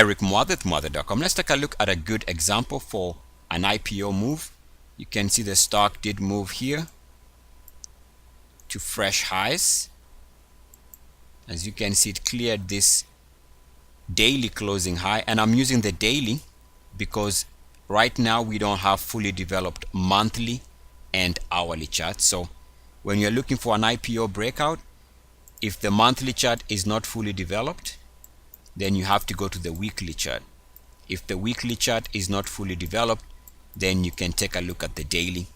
Eric Muathe at Muathe.com. Let's take a look at a good example for an IPO move. You can see the stock did move here to fresh highs. As you can see, it cleared this daily closing high, and I'm using the daily because right now we don't have fully developed monthly and hourly charts. So when you're looking for an IPO breakout, if the monthly chart is not fully developed, then you have to go to the weekly chart. If the weekly chart is not fully developed, then you can take a look at the daily.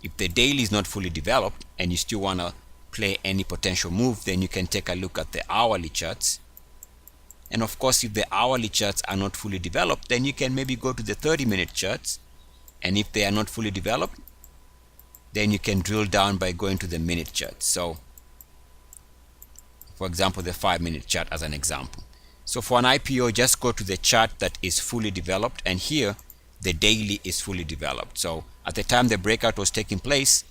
If the daily is not fully developed and you still want to play any potential move, then you can take a look at the hourly charts. And of course, if the hourly charts are not fully developed, then you can maybe go to the 30-minute charts. And if they are not fully developed, then you can drill down by going to the minute chart. So for example, the 5-minute chart as an example. So for an IPO, just go to the chart that is fully developed, and here the daily is fully developed. So at the time the breakout was taking place,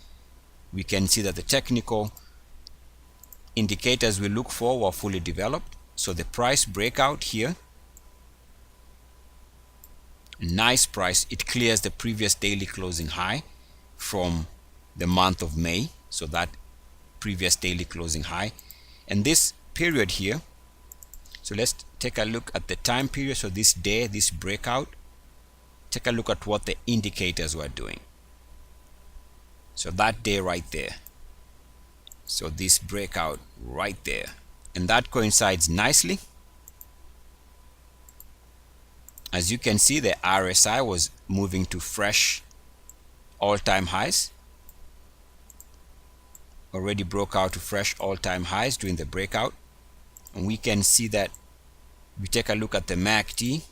we can see that the technical indicators we look for were fully developed. So the price breakout here, nice price, it clears the previous daily closing high from the month of May. So that previous daily closing high, and this period here, so let's take a look at the time period. So this day, this breakout, take a look at what the indicators were doing. So that day right there, so this breakout right there, and that coincides nicely. As you can see, the RSI was moving to fresh all-time highs, already broke out to fresh all-time highs during the breakout. And we can see that we take a look at the MACD,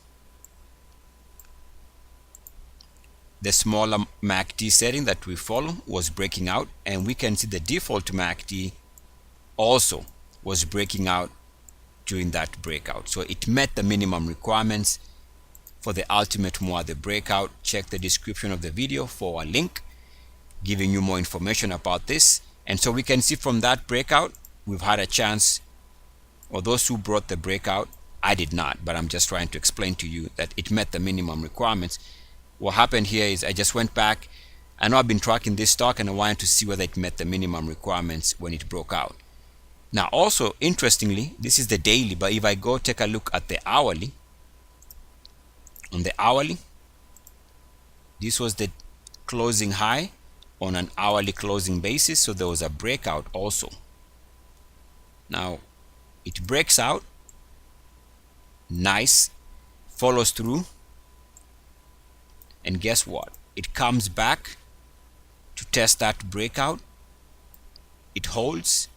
the smaller MACD setting that we follow was breaking out, and we can see the default MACD also was breaking out during that breakout. So it met the minimum requirements for the ultimate Muathe breakout. Check the description of the video for a link giving you more information about this. And so we can see from that breakout, we've had a chance, or those who brought the breakout, I did not, but I'm just trying to explain to you that it met the minimum requirements. What happened here is I just went back. I know I've been tracking this stock and I wanted to see whether it met the minimum requirements when it broke out. Now also, interestingly, this is the daily, but if I go take a look at the hourly, on the hourly, this was the closing high on an hourly closing basis, so there was a breakout also. Now it breaks out, nice, follows through, and guess what? It comes back to test that breakout, it holds,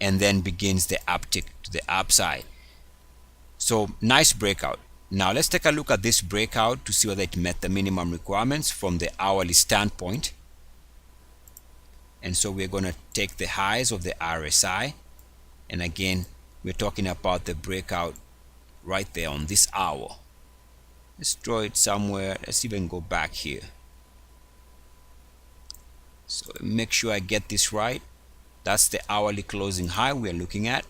and then begins the uptick to the upside. So nice breakout. Now let's take a look at this breakout to see whether it met the minimum requirements from the hourly standpoint. And so we're going to take the highs of the RSI, and again we're talking about the breakout right there on this hour. Let's draw it somewhere. Let's even go back here. So make sure I get this right. That's the hourly closing high we're looking at.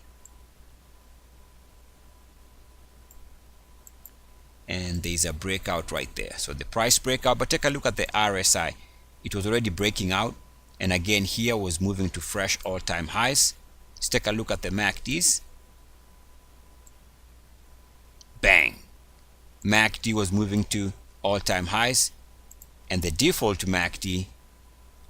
And there's a breakout right there. So the price breakout, but take a look at the RSI. It was already breaking out, and again here was moving to fresh all-time highs. Let's take a look at the MACDs. Bang! MACD was moving to all-time highs, and the default MACD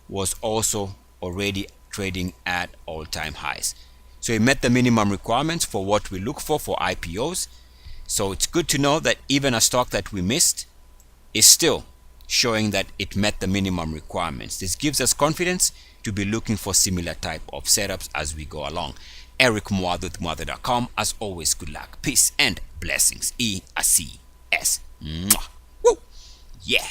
was also already trading at all-time highs. So it met the minimum requirements for what we look for IPOs. So it's good to know that even a stock that we missed is still showing that it met the minimum requirements. This gives us confidence to be looking for similar type of setups as we go along. Eric Muathe with Muathe.com. As always, good luck, peace, and blessings. EACS. Woo! Yeah.